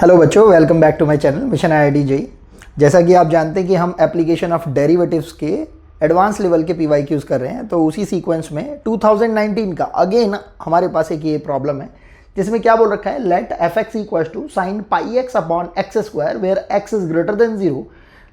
Hello बच्चों, welcome back to my channel mission IIT JEE. जैसा कि आप जानते हैं कि हम एप्लीकेशन ऑफ डेरिवेटिव्स के एडवांस लेवल के पीवाईक्यूज कर रहे हैं, तो उसी सीक्वेंस में 2019 का अगेन हमारे पास एक ये प्रॉब्लम है जिसमें क्या बोल रखा है, let F X equal to sine pi x upon X square where X is greater than zero,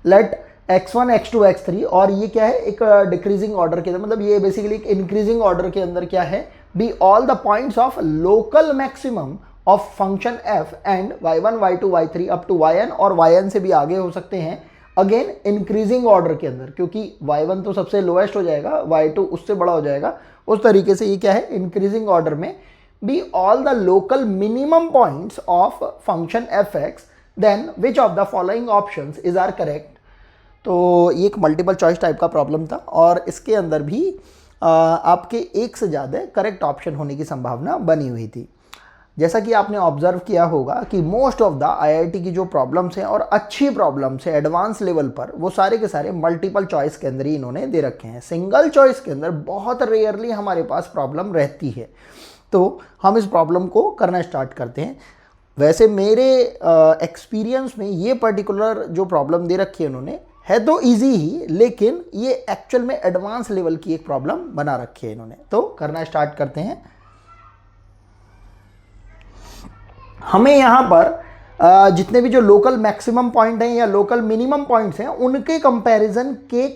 let x1 x2 x3। और ये क्या है, एक डिक्रीजिंग ऑर्डर के अंदर, मतलब ये बेसिकली एक इंक्रीजिंग ऑर्डर के अंदर क्या है, be all the points of local maximum of function f and y1 y2 y3 up to yn, और yn से भी आगे हो सकते हैं अगेन इंक्रीजिंग ऑर्डर के अंदर, क्योंकि y1 तो सबसे लोएस्ट हो जाएगा, y2 उससे बड़ा हो जाएगा। उस तरीके से ये क्या है, इंक्रीजिंग ऑर्डर में be all the local minimum points of function fx, then which of the following options is are correct. तो ये एक मल्टीपल चॉइस टाइप का प्रॉब्लम था और इसके अंदर भी आपके एक से ज़्यादा करेक्ट ऑप्शन होने की संभावना बनी हुई थी। जैसा कि आपने ऑब्जर्व किया होगा कि मोस्ट ऑफ द आईआईटी की जो प्रॉब्लम्स हैं और अच्छी प्रॉब्लम्स हैं एडवांस लेवल पर, वो सारे के सारे मल्टीपल चॉइस के अंदर ही इन्होंने दे रखे हैं। सिंगल चॉइस के अंदर बहुत रेयरली हमारे पास प्रॉब्लम रहती है, तो हम इस प्रॉब्लम को करना स्टार्ट करते हैं। वैसे मेरे एक्सपीरियंस में ये पर्टिकुलर जो प्रॉब्लम दे रखी है इन्होंने, है तो इजी ही, लेकिन ये एक्चुअल में एडवांस लेवल की एक प्रॉब्लम बना रखी है इन्होंने। तो करना स्टार्ट करते हैं। हमें यहाँ पर जितने भी जो लोकल मैक्सिमम पॉइंट हैं या लोकल मिनिमम पॉइंट्स हैं, उनके कंपैरिजन के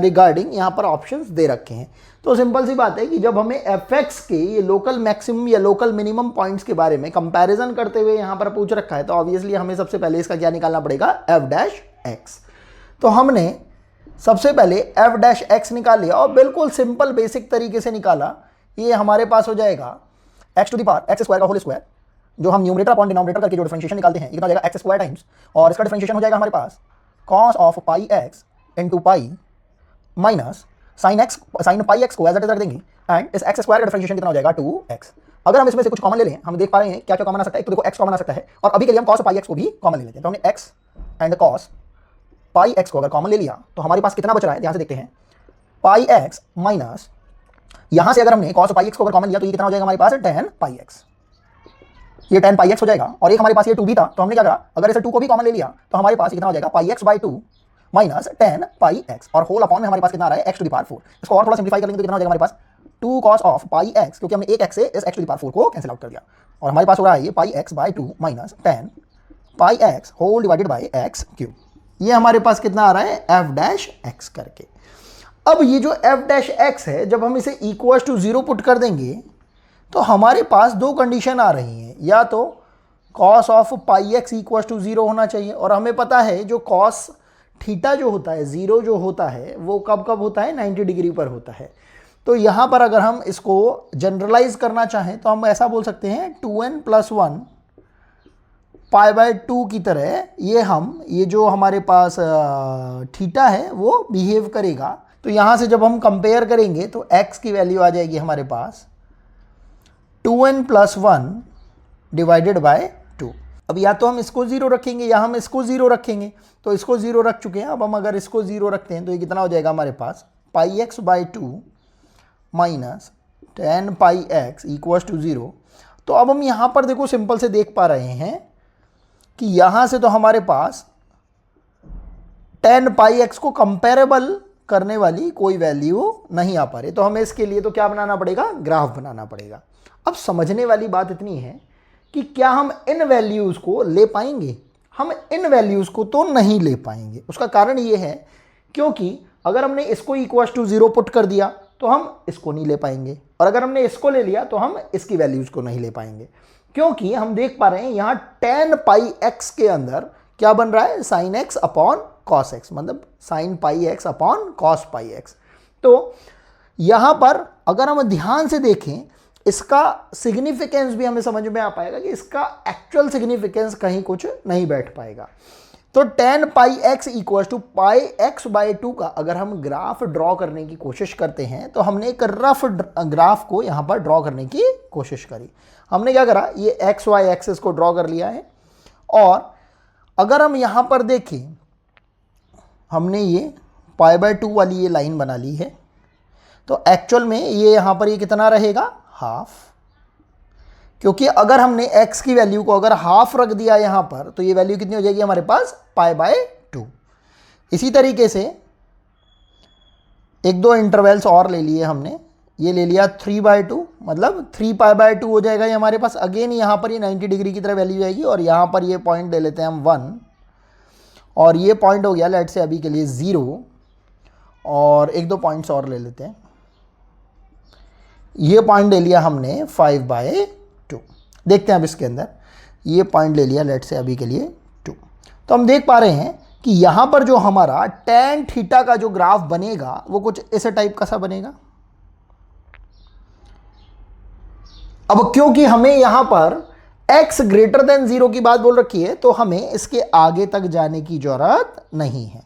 रिगार्डिंग यहाँ पर ऑप्शंस दे रखे हैं। तो सिंपल सी बात है कि जब हमें एफ एक्स के ये लोकल मैक्सिमम या लोकल मिनिमम पॉइंट्स के बारे में कंपैरिजन करते हुए यहाँ पर पूछ रखा है, तो ऑब्वियसली हमें सबसे पहले इसका क्या निकालना पड़ेगा, एफ डैश एक्स। तो हमने सबसे पहले एफ डैश एक्स निकाल लिया और बिल्कुल सिंपल बेसिक तरीके से निकाला। ये हमारे पास हो जाएगा X to the power X square का होल स्क्वायर, जो हम न्यूमरेटर अपॉन डिनोमिनेटर करके जो डिफरेंशिएशन निकालते हैं, कितना हो जाएगा एक्स स्क्वायर टाइम्स, और इसका डिफरेंशिएशन हो जाएगा हमारे पास cos of pi x into pi minus sine pi x को एज इट इज रख देंगे, एंड इस एक्स स्क्वायर का डिफरेंशिएशन कितना हो जाएगा 2x। अगर हम इसमें से कुछ कॉमन ले लें, हम देख पा रहे हैं क्या क्या कॉमन आ सकता है। तो देखो x कॉमन आ सकता है, और अभी के लिए हम कॉस पाई एक्स को भी कॉमन ले लेते हैं। तो हमने x and cos pi x को अगर कॉमन ले लिया तो हमारे पास कितना बच रहा है, ध्यान से देखते हैं, पाई एक्स माइनस, यहां से अगर हमने कॉस पाई एक्स को अगर कॉमन लिया तो ये कितना हो जाएगा हमारे पास, tan पाई एक्स। ये tan पाई एक्स हो जाएगा, और एक हमारे पास ये 2 भी था, तो हमने क्या करा, अगर इसे 2 को भी कॉमन ले लिया तो हमारे पास कितना हो जाएगा, pi x by 2 minus tan pi x, और होल अपॉन में हमारे पास कितना आ रहा है, x टू द पावर 4। इसको और थोड़ा सिंप्लीफाई कर लेंगे तो कितना हो जाएगा हमारे पास, 2 cos ऑफ पाई एक्स, क्योंकि हमने एक x से इस x टू द पावर 4 को कैंसिल आउट कर दिया, और हमारे पास हो रहा है ये pi x by 2 minus tan pi x whole divided by x cube. ये हमारे पास कितना आ रहा है, एफ डैश एक्स करके। अब ये जो एफ डैश एक्स है, जब हम इसे इक्वल टू 0 पुट कर देंगे तो हमारे पास दो कंडीशन आ रही हैं, या तो cos of pi x equal to 0 होना चाहिए, और हमें पता है जो कॉस थीटा जो होता है, 0 जो होता है, वो कब कब होता है, 90 डिग्री पर होता है। तो यहाँ पर अगर हम इसको जनरलाइज करना चाहें तो हम ऐसा बोल सकते हैं 2n + 1 पाई बाय 2 की तरह ये जो हमारे पास थीटा है वो बिहेव करेगा। तो यहाँ से जब हम कंपेयर करेंगे तो x की वैल्यू आ जाएगी हमारे पास 2n + 1 डिवाइडेड बाय 2। अब या तो हम इसको 0 रखेंगे या हम इसको 0 रखेंगे, तो इसको 0 रख चुके हैं। अब हम अगर इसको 0 रखते हैं तो ये कितना हो जाएगा हमारे पास, pi x by 2 minus tan pi x equal to 0। तो अब हम यहाँ पर देखो सिंपल से देख पा रहे हैं कि यहाँ से तो हमारे पास tan पाई एक्स को कंपेरेबल करने वाली कोई वैल्यू नहीं आ पा रही, तो हमें इसके लिए तो क्या बनाना पड़ेगा, ग्राफ बनाना पड़ेगा। अब समझने वाली बात इतनी है कि क्या हम इन वैल्यूज़ को ले पाएंगे, हम इन वैल्यूज़ को तो नहीं ले पाएंगे। उसका कारण ये है क्योंकि अगर हमने इसको इक्वल टू 0 पुट कर दिया तो हम इसको नहीं ले पाएंगे, और अगर हमने इसको ले लिया तो हम इसकी वैल्यूज़ को नहीं ले पाएंगे, क्योंकि हम देख पा रहे हैं यहाँ tan पाई एक्स के अंदर क्या बन रहा है, sine x upon cos x, मतलब sine pi x upon cos pi x. तो यहाँ पर अगर हम ध्यान से देखें, इसका सिग्निफिकेंस भी हमें समझ में आ पाएगा कि इसका एक्चुअल सिग्निफिकेंस कहीं कुछ नहीं बैठ पाएगा। तो tan pi x equal to pi x by 2 का अगर हम ग्राफ ड्रॉ करने की कोशिश करते हैं, तो हमने एक रफ ग्राफ को यहाँ पर ड्रॉ करने की कोशिश करी। हमने क्या करा, ये एक्स वाई एक्सिस को ड्रॉ कर लिया है, और अगर हम यहाँ पर देखें, हमने ये पाई बाय 2 वाली ये लाइन बना ली है, तो एक्चुअल में ये यहाँ पर ये कितना रहेगा, हाफ। क्योंकि अगर हमने x की वैल्यू को अगर हाफ रख दिया यहां पर तो ये वैल्यू कितनी हो जाएगी हमारे पास π/2। इसी तरीके से एक दो इंटरवल्स और ले लिए हमने, ये ले लिया 3/2, मतलब 3π/2 हो जाएगा ये हमारे पास। अगेन यहाँ पर ये 90 डिग्री की तरह वैल्यू जाएगी और यहाँ पर ये पॉइंट ले लेते हैं हम 1 और ये पॉइंट हो गया लेट से अभी के लिए 0 और एक दो पॉइंट्स और ले लेते हैं। ये पॉइंट ले लिया हमने 5/2। देखते हैं अब इसके अंदर ये पॉइंट ले लिया लेट से अभी के लिए 2। तो हम देख पा रहे हैं कि यहाँ पर जो हमारा tan थीटा का जो ग्राफ बनेगा वो कुछ ऐसे टाइप का सा बनेगा। अब क्योंकि हमें यहां पर x ग्रेटर देन 0 की बात बोल रखी है तो हमें इसके आगे तक जाने की जरूरत नहीं है,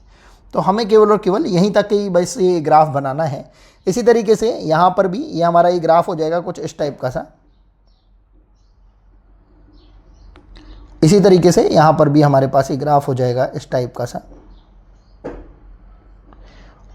तो हमें केवल और केवल यहीं तक ही बस ये ग्राफ बनाना है। इसी तरीके से यहां पर भी ये हमारा ये ग्राफ हो जाएगा कुछ इस टाइप का सा। इसी तरीके से यहां पर भी हमारे पास ये ग्राफ हो जाएगा इस टाइप का सा।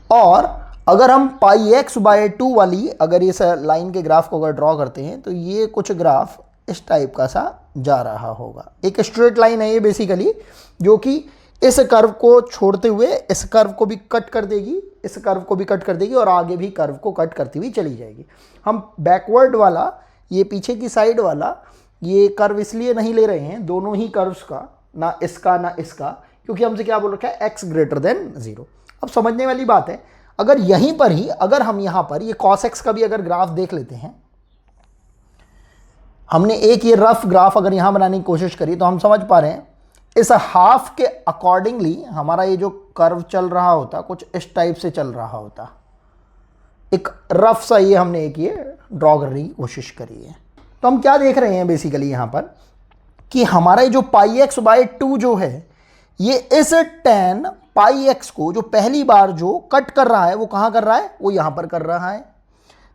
और अगर हम πx/2 वाली अगर इस लाइन के ग्राफ को अगर ड्रॉ करते हैं तो ये कुछ ग्राफ इस टाइप का सा जा रहा होगा। एक स्ट्रेट लाइन है ये बेसिकली, जो कि इस कर्व को छोड़ते हुए इस कर्व को भी कट कर देगी, इस कर्व को भी कट कर देगी और आगे भी कर्व को कट करती हुई चली जाएगी। हम बैकवर्ड वाला, ये पीछे की साइड वाला ये कर्व इसलिए नहीं ले रहे हैं, दोनों ही कर्व्स का, ना इसका ना इसका, क्योंकि हमसे क्या बोल रखा है x ग्रेटर देन 0। अब समझने वाली बात है, अगर यहीं पर ही अगर हम यहां पर ये cos x का भी अगर ग्राफ देख लेते हैं, हमने एक ये रफ ग्राफ अगर यहां बनाने की कोशिश करी तो हम समझ पा रहे हैं इस हाफ के अकॉर्डिंगली हमारा ये जो कर्व चल रहा होता कुछ इस टाइप से चल रहा होता। एक रफ सा ये हमने एक ये ड्रॉ करने की कोशिश करी है। तो हम क्या देख रहे हैं बेसिकली यहां पर कि हमारा ये जो πx/2 जो है ये इस tan πx को जो पहली बार जो कट कर रहा है वो कहां कर रहा है, वो यहां पर कर रहा है।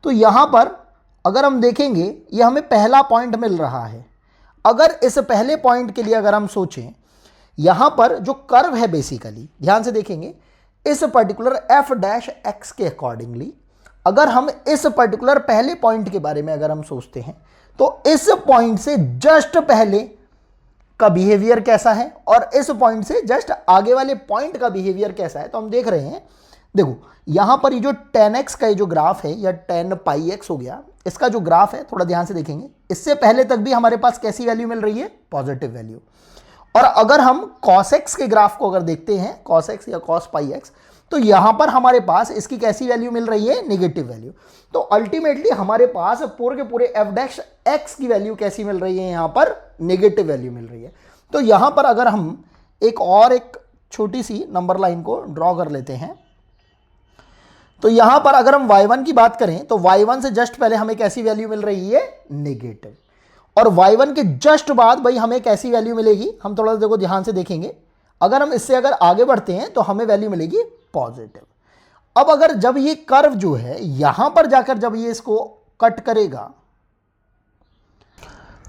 तो यहां पर अगर हम देखेंगे ये हमें पहला पॉइंट मिल रहा है। अगर इस पहले पॉइंट के लिए अगर हम सोचें, यहां पर जो कर्व है बेसिकली ध्यान से देखेंगे इस पर्टिकुलर f' के अकॉर्डिंगली अगर हम इस पर्टिकुलर पहले पॉइंट के बारे में अगर हम सोचते हैं तो इस पॉइंट से जस्ट पहले का बिहेवियर कैसा है और इस पॉइंट से जस्ट आगे वाले पॉइंट का बिहेवियर कैसा है। तो हम देख रहे हैं, देखो यहां पर ये जो tan x का ये जो ग्राफ है या tan πx हो गया, इसका जो ग्राफ है थोड़ा ध्यान से देखेंगे, इससे पहले तक भी हमारे पास कैसी वैल्यू मिल रही है, पॉजिटिव वैल्यू। और अगर हम cos x के ग्राफ को अगर देखते हैं, cos x या cos πx, तो यहां पर हमारे पास इसकी कैसी वैल्यू मिल रही है, नेगेटिव वैल्यू। तो अल्टीमेटली हमारे पास पूरे के पूरे f' की वैल्यू कैसी मिल रही है, यहां पर नेगेटिव वैल्यू मिल रही है। तो यहां पर अगर हम एक छोटी सी नंबर लाइन को ड्रॉ कर लेते हैं, तो यहां पर अगर हम y1 की बात करें तो y1 से जस्ट पहले हमें कैसी वैल्यू मिल रही है, नेगेटिव। और y1 के जस्ट बाद भाई हमें कैसी वैल्यू मिलेगी, हम थोड़ा देखो ध्यान से देखेंगे, अगर हम इससे अगर आगे बढ़ते हैं तो हमें वैल्यू मिलेगी पॉजिटिव। अब अगर जब ये कर्व जो है यहां पर जाकर जब ये इसको कट करेगा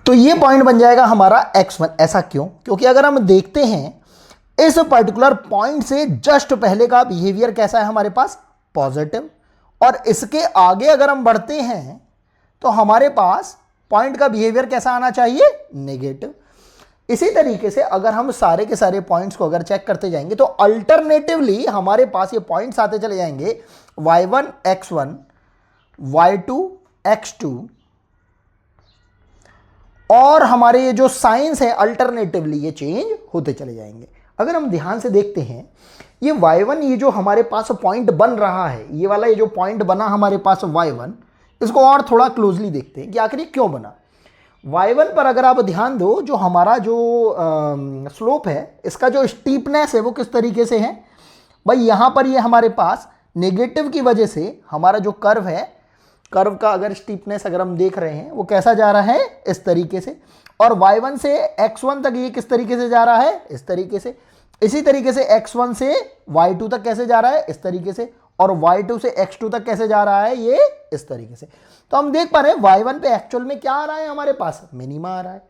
तो ये पॉइंट बन जाएगा हमारा x1। ऐसा क्यों? क्योंकि अगर हम देखते हैं इस पर्टिकुलर पॉइंट से जस्ट पहले का बिहेवियर कैसा है हमारे पास, पॉजिटिव, और इसके आगे अगर हम बढ़ते हैं तो हमारे पास पॉइंट का बिहेवियर कैसा आना चाहिए, नेगेटिव। इसी तरीके से अगर हम सारे के सारे पॉइंट्स को अगर चेक करते जाएंगे तो अल्टरनेटिवली हमारे पास ये पॉइंट्स आते चले जाएंगे y1 x1, y2 x2, और हमारे ये जो साइंस है अल्टरनेटिवली ये चेंज होते चले जाएंगे। अगर हम ध्यान से देखते हैं ये y1 ये जो हमारे पास पॉइंट बन रहा है, ये वाला ये जो पॉइंट बना हमारे पास y1, इसको और थोड़ा क्लोजली देखते हैं कि आखिर ये क्यों बना। y1 पर अगर आप ध्यान दो, जो हमारा जो स्लोप है, इसका जो स्टीपनेस है वो किस तरीके से है भाई, यहां पर ये हमारे पास नेगेटिव की वजह से हमारा जो कर्व है, कर्व का अगर स्टीपनेस अगर हम देख रहे हैं वो कैसा जा रहा है, इस तरीके से। और y1 से x1 तक ये किस तरीके से जा रहा है, इस तरीके से। इसी तरीके से x1 से y2 तक कैसे जा रहा है, इस तरीके से। और y2 से x2 तक कैसे जा रहा है, ये इस तरीके से। तो हम देख पा रहे हैं y1 पे एक्चुअल में क्या आ रहा है हमारे पास, मिनिमा आ रहा है।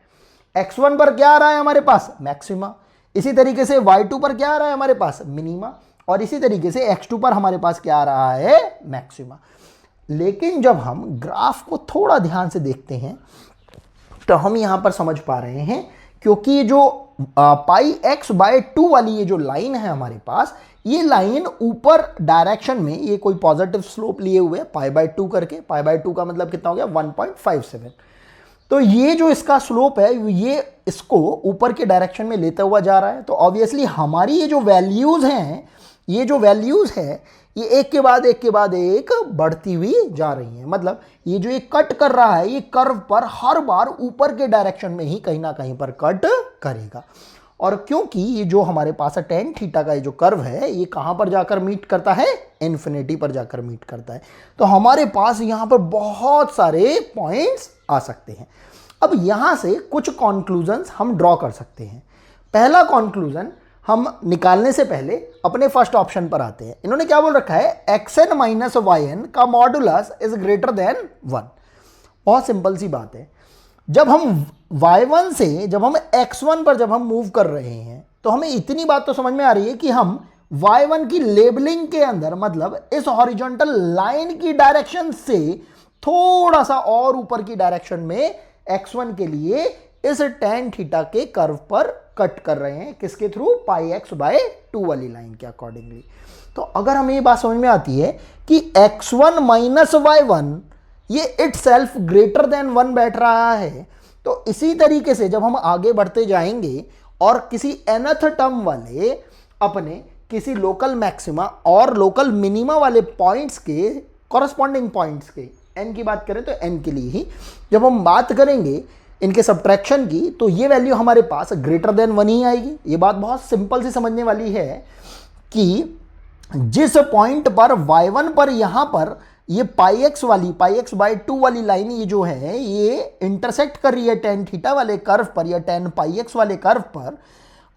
x1 पर क्या आ रहा है हमारे पास, मैक्सिमा। इसी तरीके से y2 पर क्या आ रहा है हमारे पास, मिनिमा। और इसी तरीके से x2 पर हमारे पास क्या आ रहा है, मैक्सिमा। लेकिन जब हम ग्राफ को थोड़ा ध्यान से देखते हैं तो हम यहां पर समझ पा रहे हैं, क्योंकि ये जो पाई एक्स बाय 2 वाली ये जो लाइन है हमारे पास, ये लाइन ऊपर डायरेक्शन में ये कोई पॉजिटिव स्लोप लिए हुए पाई बाय 2 करके, पाई बाय 2 का मतलब कितना हो गया 1.57। तो ये जो इसका स्लोप है ये इसको ऊपर के डायरेक्शन में लेता हुआ जा रहा है। तो ऑब्वियसली हमारी ये जो वैल्यूज हैं, ये जो वैल्यूज है ये एक के बाद एक बढ़ती हुई जा रही है। मतलब ये जो ये कट कर रहा है, ये कर्व पर हर बार ऊपर के डायरेक्शन में ही कहीं ना कहीं पर कट करेगा। और क्योंकि ये जो हमारे पास है tan थीटा का ये जो कर्व है, ये कहां पर जाकर मीट करता है, इन्फिनिटी पर जाकर मीट करता है। तो हमारे पास यहां पर बहुत सारे पॉइंट्स आ सकते हैं। अब यहां से कुछ कॉन्क्लूजन्स हम ड्रॉ कर सकते हैं। पहला कॉन्क्लूजन हम निकालने से पहले अपने फर्स्ट ऑप्शन पर आते हैं। इन्होंने क्या बोल रखा है, xn माइनस yn का मॉडुलस इज ग्रेटर देन 1। बहुत सिंपल सी बात है, जब हम y1 से जब हम x1 पर जब हम मूव कर रहे हैं तो हमें इतनी बात तो समझ में आ रही है कि हम y1 की लेबलिंग के अंदर, मतलब इस हॉरिजॉन्टल लाइन की डायरेक्शन से थोड़ा सा और ऊपर की डायरेक्शन में x1 के लिए इस tan थीटा के कर्व पर कट कर रहे हैं, किसके थ्रू, पाई एक्स बाय 2 वाली लाइन के अकॉर्डिंगली। तो अगर हमें ये बात समझ में आती है कि x1 माइनस y1 ये इटसेल्फ ग्रेटर देन 1 बैठ रहा है, तो इसी तरीके से जब हम आगे बढ़ते जाएंगे और किसी nth टर्म वाले अपने किसी लोकल मैक्सिमा और लोकल मिनिमा वाले पॉइंट्स के कॉरस्पॉन्डिंग पॉइंट्स के n की बात करें तो n के लिए ही जब हम बात करेंगे इनके सब्ट्रैक्शन की, तो ये वैल्यू हमारे पास ग्रेटर देन 1 ही आएगी। ये बात बहुत सिंपल सी समझने वाली है कि जिस पॉइंट पर y1 पर यहां पर ये पाई एक्स बाय 2 वाली लाइन ये जो है ये इंटरसेक्ट कर रही है tan थीटा वाले कर्व पर या tan पाई एक्स वाले कर्व पर,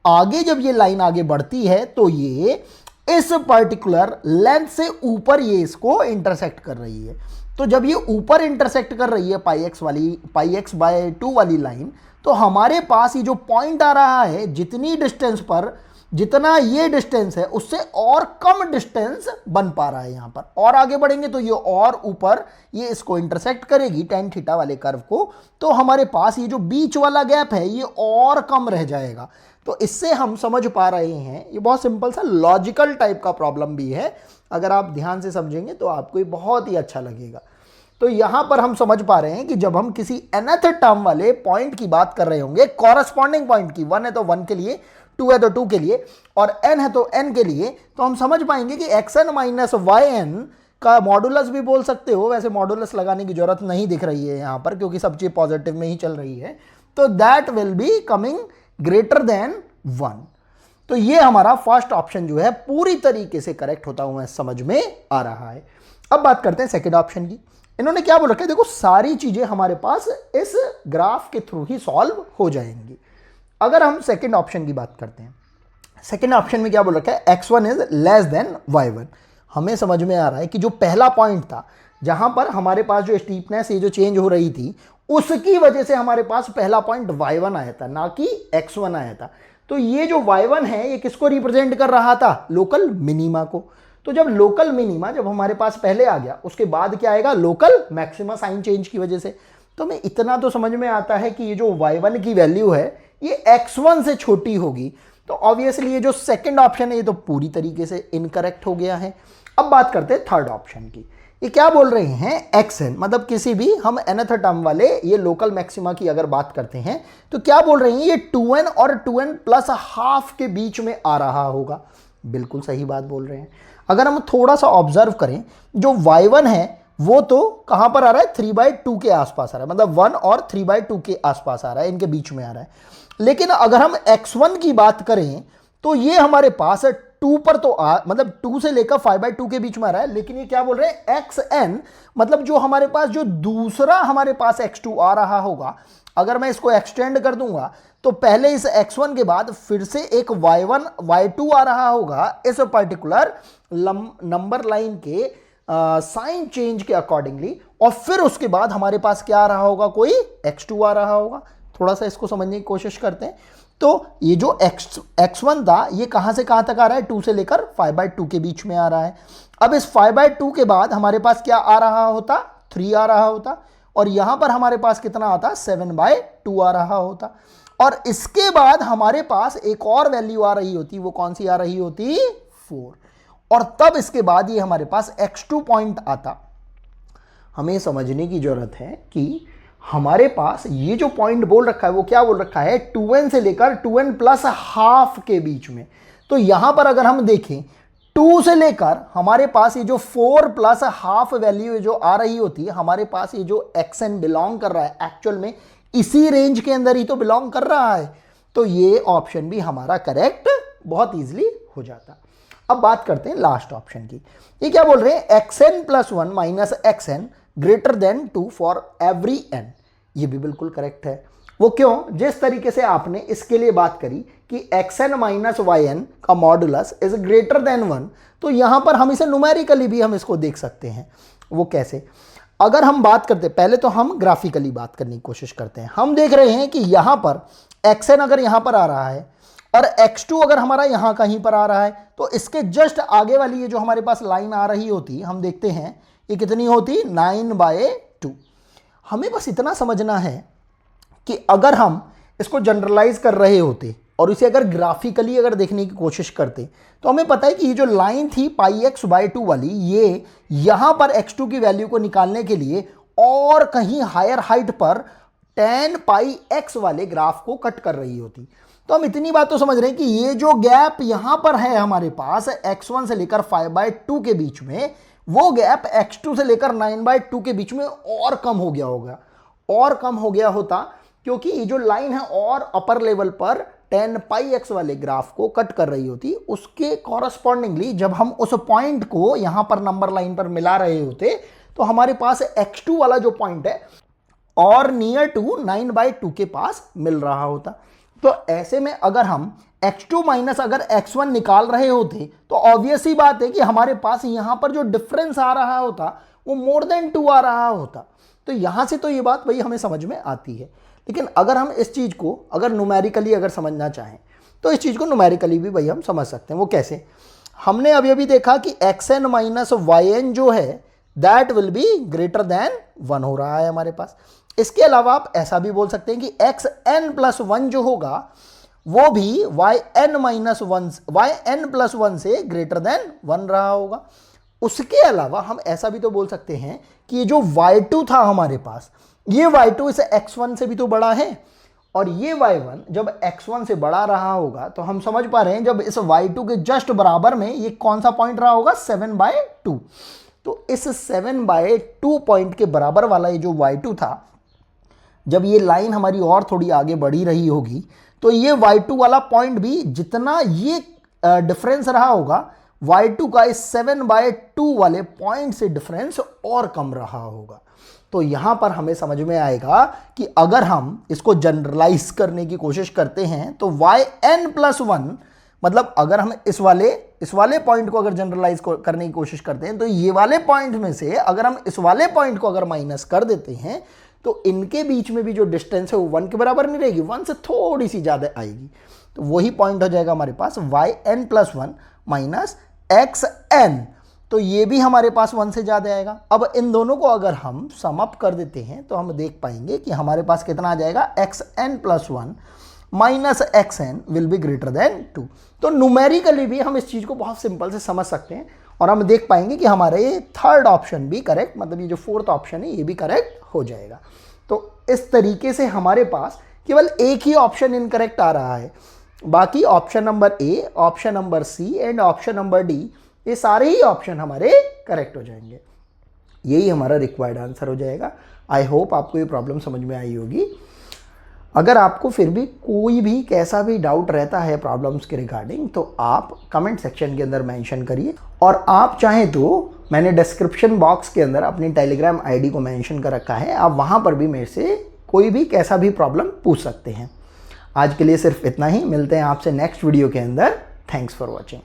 आगे जब ये लाइन आगे बढ़ती है तो ये इस पर्टिकुलर लेंथ से ऊपर ये इसको इंटरसेक्ट कर रही है। तो जब ये ऊपर इंटरसेक्ट कर रही है पाई एक्स बाय 2 वाली लाइन, तो हमारे पास ये जो पॉइंट आ रहा है, जितनी डिस्टेंस पर जितना ये डिस्टेंस है उससे और कम डिस्टेंस बन पा रहा है यहां पर, और आगे बढ़ेंगे तो ये और ऊपर ये इसको इंटरसेक्ट करेगी tan थीटा वाले कर्व को, तो हमारे पास ये जो बीच वाला गैप है ये और कम रह जाएगा। तो इससे हम समझ पा रहे हैं, ये बहुत सिंपल सा लॉजिकल टाइप का प्रॉब्लम भी है, अगर आप ध्यान से समझेंगे तो आपको ये बहुत ही अच्छा लगेगा। तो यहां पर हम समझ पा रहे हैं कि जब हम किसी nth टर्म वाले पॉइंट की बात कर रहे होंगे, कॉरस्पॉन्डिंग पॉइंट की, 1 है तो 1 के लिए, 2 है तो 2 के लिए और n है तो n के लिए, तो हम समझ पाएंगे कि xn माइनस yn का मॉडुलस भी बोल सकते हो। वैसे मॉडुलस लगाने की जरूरत नहीं दिख रही है यहां पर, क्योंकि सब चीज पॉजिटिव में ही चल रही है। तो that will be coming greater than 1। तो ये हमारा फर्स्ट ऑप्शन जो है पूरी तरीके से करेक्ट होता हुआ समझ में आ रहा है। अब बात करते हैं सेकंड ऑप्शन की। इन्होंने क्या बोल रखा है, देखो सारी चीजें हमारे पास इस ग्राफ के थ्रू ही सॉल्व हो जाएंगी। अगर हम सेकंड ऑप्शन की बात करते हैं, सेकंड ऑप्शन में क्या बोल रखा है, x1 is less than y1। हमें समझ में आ रहा है कि जो पहला पॉइंट था जहां पर हमारे पास जो स्टीपनेस ये जो चेंज हो रही थी, उसकी वजह से हमारे पास पहला पॉइंट y1 आया था, ना कि x1 आया था। तो ये जो y1 है ये किसको रिप्रेजेंट कर रहा था, लोकल मिनिमा को। तो जब लोकल मिनिमा जब हमारे पास पहले आ गया, उसके बाद क्या आएगा, लोकल मैक्सिमा साइन चेंज की वजह से। तो हमें इतना तो समझ में आता है कि ये जो y1 की वैल्यू है ये x1 से छोटी होगी। तो ऑब्वियसली ये जो सेकंड ऑप्शन है ये तो पूरी तरीके से इनकरेक्ट हो गया है। अब बात करते हैं थर्ड ऑप्शन की। ये क्या बोल रहे हैं, xn, मतलब किसी भी हम nth टर्म वाले ये लोकल मैक्सिमा की अगर बात करते हैं तो क्या बोल रहे हैं, ये 2n और 2n प्लस हाफ के बीच में आ रहा होगा। बिल्कुल सही बात बोल रहे हैं। अगर हम थोड़ा सा ऑब्जर्व करें, जो y1 है वो तो कहां पर आ रहा है, 3/2 के आसपास आ रहा है, मतलब 1 और 3/2 के आसपास आ रहा है, इनके बीच में आ रहा है। लेकिन अगर हम x1 की बात करें तो ये हमारे पास 2 पर तो मतलब 2 से लेकर 5/2 के बीच में आ रहा है। लेकिन ये क्या बोल रहे हैं, xn, मतलब जो हमारे पास जो दूसरा हमारे पास x2 आ रहा होगा, अगर मैं इसको एक्सटेंड कर दूंगा तो पहले इस x1 के बाद फिर से एक y1 y2 आ रहा होगा इस पर्टिकुलर नंबर लाइन के साइन चेंज के अकॉर्डिंगली, और फिर उसके बाद हमारे पास क्या आ रहा होगा, कोई x2 आ रहा होगा। थोड़ा सा इसको समझने की कोशिश करते हैं। तो ये जो x1 था ये कहां से कहां तक आ रहा है, 2 से लेकर 5/2 के बीच में आ रहा है। अब इस 5/2 के बाद हमारे पास क्या आ रहा होता, 3 आ रहा होता, और यहां पर हमारे पास कितना आता, 7/2 आ रहा होता। और इसके बाद हमारे पास एक और वैल्यू आ रही होती, वो कौन सी आ रही होती, 4। और तब इसके बाद ये हमारे पास x2 पॉइंट आता। हमें समझने की जरूरत है कि हमारे पास ये जो पॉइंट बोल रखा है वो क्या बोल रखा है, 2n से लेकर 2n+½ के बीच में। तो यहां पर अगर हम देखें 2 से लेकर हमारे पास ये जो 4+½ वैल्यू जो आ रही होती है, हमारे पास ये जो xn बिलोंग कर रहा है एक्चुअल में इसी रेंज के अंदर ही तो बिलोंग कर रहा है। तो ये ऑप्शन भी हमारा करेक्ट बहुत इजीली हो जाता। अब बात करते हैं लास्ट ऑप्शन की। ये क्या बोल रहे हैं, xn+1 - xn greater than 2 for every n। ये भी बिल्कुल करेक्ट है। वो क्यों, जिस तरीके से आपने इसके लिए बात करी कि xn - yn का मॉडुलस इज ग्रेटर देन 1, तो यहां पर हम इसे न्यूमेरिकली भी हम इसको देख सकते हैं। वो कैसे, अगर हम बात करते, पहले तो हम ग्राफिकली बात करने की कोशिश करते हैं। हम देख रहे हैं कि यहां पर xn अगर यहां पर आ रहा है और x2 अगर हमारा यहां कहीं पर आ रहा है, तो इसके जस्ट आगे वाली ये जो हमारे पास लाइन आ रही होती, हम देखते हैं ये कितनी होती, 9/2। हमें बस इतना समझना है कि अगर हम इसको जनरलाइज कर रहे होते और इसे अगर ग्राफिकली अगर देखने की कोशिश करते, तो हमें पता है कि ये जो लाइन थी πx/2 वाली, ये यहां पर x2 की वैल्यू को निकालने के लिए और कहीं हायर हाइट पर tan πx वाले ग्राफ को कट कर रही होती। तो हम इतनी बात तो समझ रहे हैं कि ये जो गैप यहां पर है हमारे पास x1 से लेकर 5/2 के बीच में, वो गैप x2 से लेकर 9/2 के बीच में और कम हो गया होगा, और कम हो गया होता, क्योंकि ये जो लाइन है और अपर लेवल पर tan πx वाले ग्राफ को कट कर रही होती। उसके कॉरस्पॉन्डिंगली जब हम उस पॉइंट को यहां पर नंबर लाइन पर मिला रहे होते, तो हमारे पास x2 वाला जो पॉइंट है और नियर टू 9/2 के पास मिल रहा होता। तो ऐसे में अगर हम x2 - अगर x1 निकाल रहे होते, तो ऑब्वियस ही बात है कि हमारे पास यहां पर जो डिफरेंस आ रहा होता वो मोर देन 2 आ रहा होता। तो यहां से तो ये बात वही हमें समझ में आती है। लेकिन अगर हम इस चीज को अगर न्यूमेरिकली अगर समझना चाहें, तो इस चीज को न्यूमेरिकली भी भाई हम समझ सकते हैं। वो कैसे, हमने अभी अभी देखा कि xn - yn जो है that will be greater than 1 हो रहा है हमारे पास। इसके अलावा आप ऐसा भी बोल सकते हैं कि xn+1 जो होगा वो भी yn+1 से ग्रेटर देन 1 रहा होगा। उसके अलावा हम ऐसा भी तो बोल सकते हैं कि ये जो y2 था हमारे पास, ये y2 इस x1 से भी तो बड़ा है, और ये y1 जब x1 से बड़ा रहा होगा, तो हम समझ पा रहे हैं जब इस y2 के जस्ट बराबर में ये कौन सा पॉइंट रहा होगा, 7/2। तो इस 7/2 पॉइंट के बराबर वाला ये जो y2 था, जब ये लाइन हमारी और थोड़ी आगे बढ़ी रही होगी, तो ये y2 वाला पॉइंट भी जितना ये डिफरेंस रहा होगा, y2 का इस 7/2 वाले पॉइंट से डिफरेंस और कम रहा होगा। तो यहां पर हमें समझ में आएगा कि अगर हम इसको जनरलाइज करने की कोशिश करते हैं, तो yn+1 मतलब अगर हम इस वाले पॉइंट को अगर जनरलाइज करने की कोशिश करते हैं, तो ये वाले पॉइंट में से अगर हम इस वाले पॉइंट को अगर माइनस कर देते हैं, तो इनके बीच में भी जो डिस्टेंस है वो 1 के बराबर नहीं रहेगी, 1 से थोड़ी सी ज्यादा आएगी। तो वही पॉइंट हो जाएगा हमारे पास yn+1 - xn। तो ये भी हमारे पास 1 से ज्यादा आएगा। अब इन दोनों को अगर हम सम अप कर देते हैं, तो हम देख पाएंगे कि हमारे पास कितना आ जाएगा, xn+1 - xn will be greater than 2। तो न्यूमेरिकली भी हम इस चीज को बहुत सिंपल से समझ सकते हैं, और हम देख पाएंगे कि हमारा ये थर्ड ऑप्शन भी करेक्ट, मतलब ये जो फोर्थ ऑप्शन है ये भी करेक्ट हो जाएगा। तो इस तरीके से हमारे पास केवल एक ही ऑप्शन इनकरेक्ट आ रहा है, बाकी option number A, option number C and option number D, ये सारे ही ऑप्शन हमारे करेक्ट हो जाएंगे। यही हमारा रिक्वायर्ड आंसर हो जाएगा। आई होप आपको ये प्रॉब्लम समझ में आई होगी। अगर आपको फिर भी कोई भी कैसा भी डाउट रहता है प्रॉब्लम्स के रिगार्डिंग, तो आप कमेंट सेक्शन के अंदर मेंशन करिए, और आप चाहें तो मैंने डिस्क्रिप्शन बॉक्स के अंदर अपनी टेलीग्राम आईडी को मेंशन कर रखा है, आप वहां पर भी मेरे से कोई भी कैसा भी प्रॉब्लम पूछ सकते हैं। आज के लिए सिर्फ इतना ही, मिलते हैं आपसे नेक्स्ट वीडियो के अंदर। Thanks for watching.